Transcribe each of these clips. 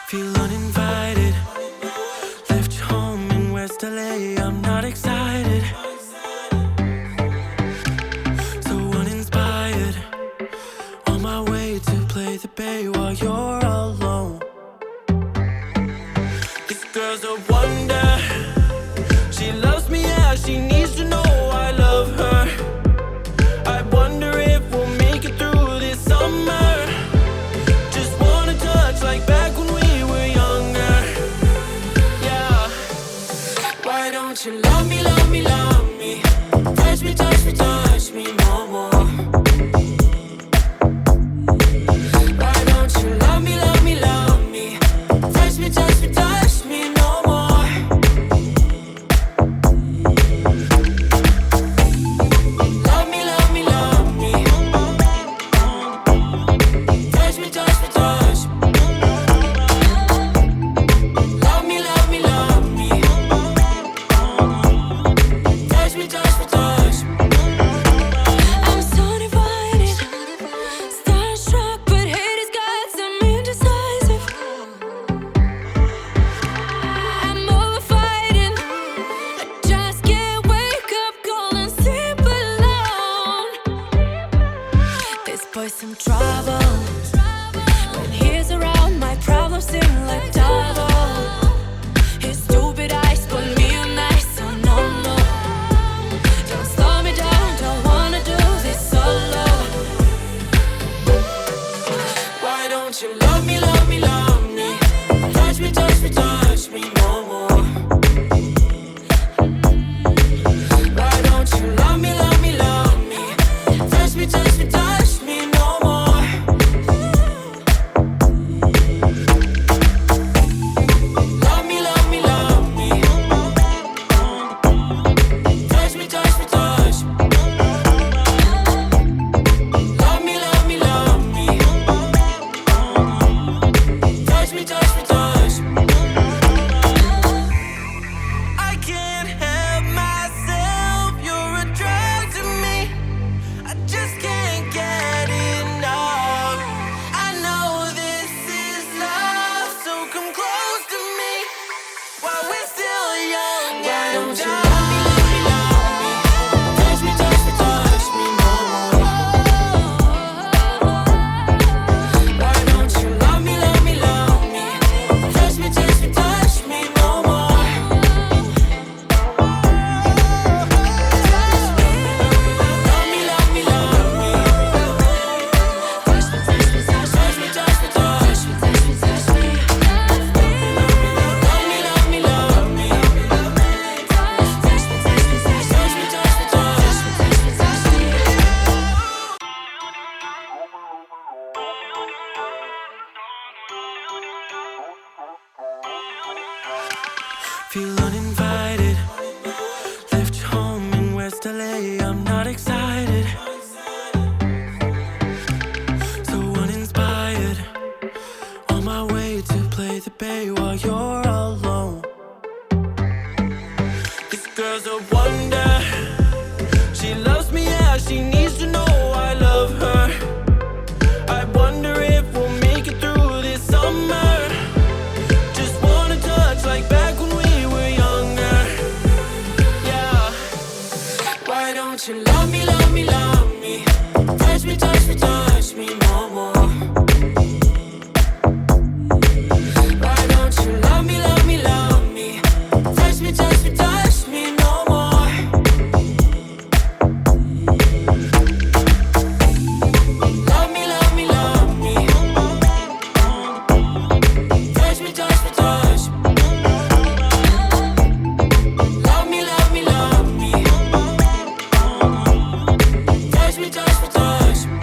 Feel uninvited. Left home in West LA, I'm not excited. So uninspired. On my way to play the bay while you're alone. This girl's a wonder. She loves me, yeah, she needs to know I love her. I wonder if we'll make it through this summer. Just wanna touch like back when we were younger. Yeah. Why don't you love me, love me, love me? Touch me, touch me, touch me no more. Why don't you love me, love me, love me? Touch me, touch me, touch me no more. Love me, love me, love me. Touch me, touch me, touch me. Love me, love me, love me. Touch me, touch me, touch me. I'm so divided, starstruck, but hate has got some indecisive. I'm over fighting. I just can't wake up cold and sleep alone. This boy's some trouble. When he's around, my problems seem like double. His stupid eyes put me on ice, so no, no. Don't slow me down, don't wanna do this solo. Why don't you love me, love me, love me? Touch me, touch me, touch me no more. Why don't you love me, love me, love me? Touch me, touch me, touch me no more. Love me, love me, love me. Touch me, touch me, touch me. Love me, love me, love me. Touch me, touch me, touch me. I can't help myself, you're a drug to me. I just can't get enough. I know this is love, so come close to me while we're still young. Why don't you love me, love me, love me? Touch me, touch me, touch me no more. Why don't you love me, love me, love me? Touch me, touch me, touch me no more. Love me, love me, love me. Touch me, touch me, touch me, touch me, touch me, touch me, touch me. Love me, love me, love me. Touch me, touch me, touch me, touch me, touch me, touch me, touch me. Feel uninvited. Left home in West LA, I'm not excited. So uninspired. On my way to play the bay while you're alone. This girl's a wonder. She loves me, yeah, she needs to know I love her. I wonder if we'll make it through this summer. Just wanna touch like back when we were younger. Yeah. Why don't you love me, love me, love me? Touch me, touch me, touch me no more. Why don't you love me, love me, love me? Touch me, touch me, touch me no more. Love me, love me, love me. Touch me, touch me, touch me. Love me, love me, love me. Touch me, touch me, touch me.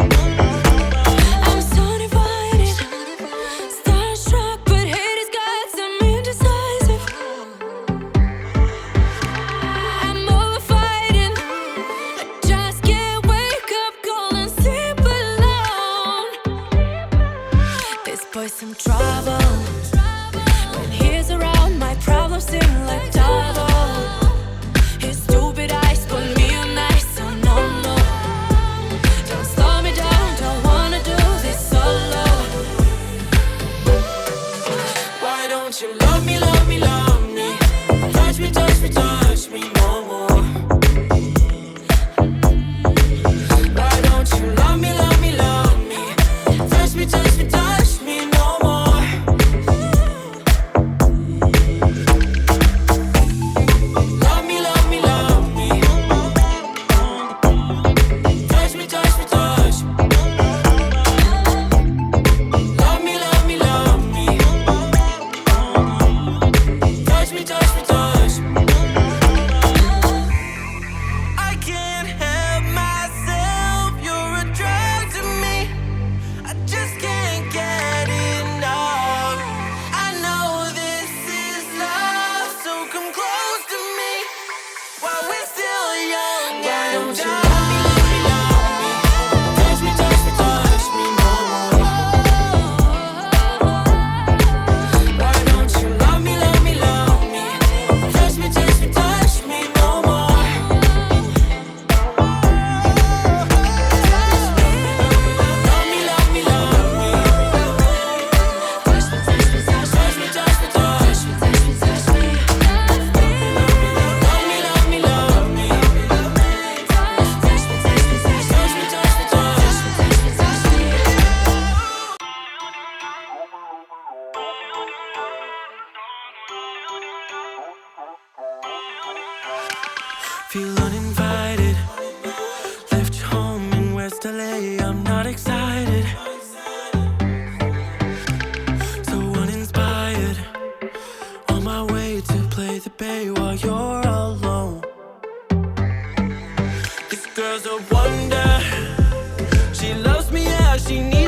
don't you love me, love me, love me? Touch me, touch me, touch me no more. Why don't you love me, love me, love me? Touch me, touch me, touch me no more. Love me, love me, love me. Touch me, touch me, touch me, touch me, touch me, touch me, touch me. Love me, love me, love me. Touch me, touch me, touch me, touch me, touch me, touch me. Feel uninvited. Left you home in West LA. I'm not excited. So uninspired. On my way to play the bay while you're alone. This girl's a wonder. She loves me, yeah, she needs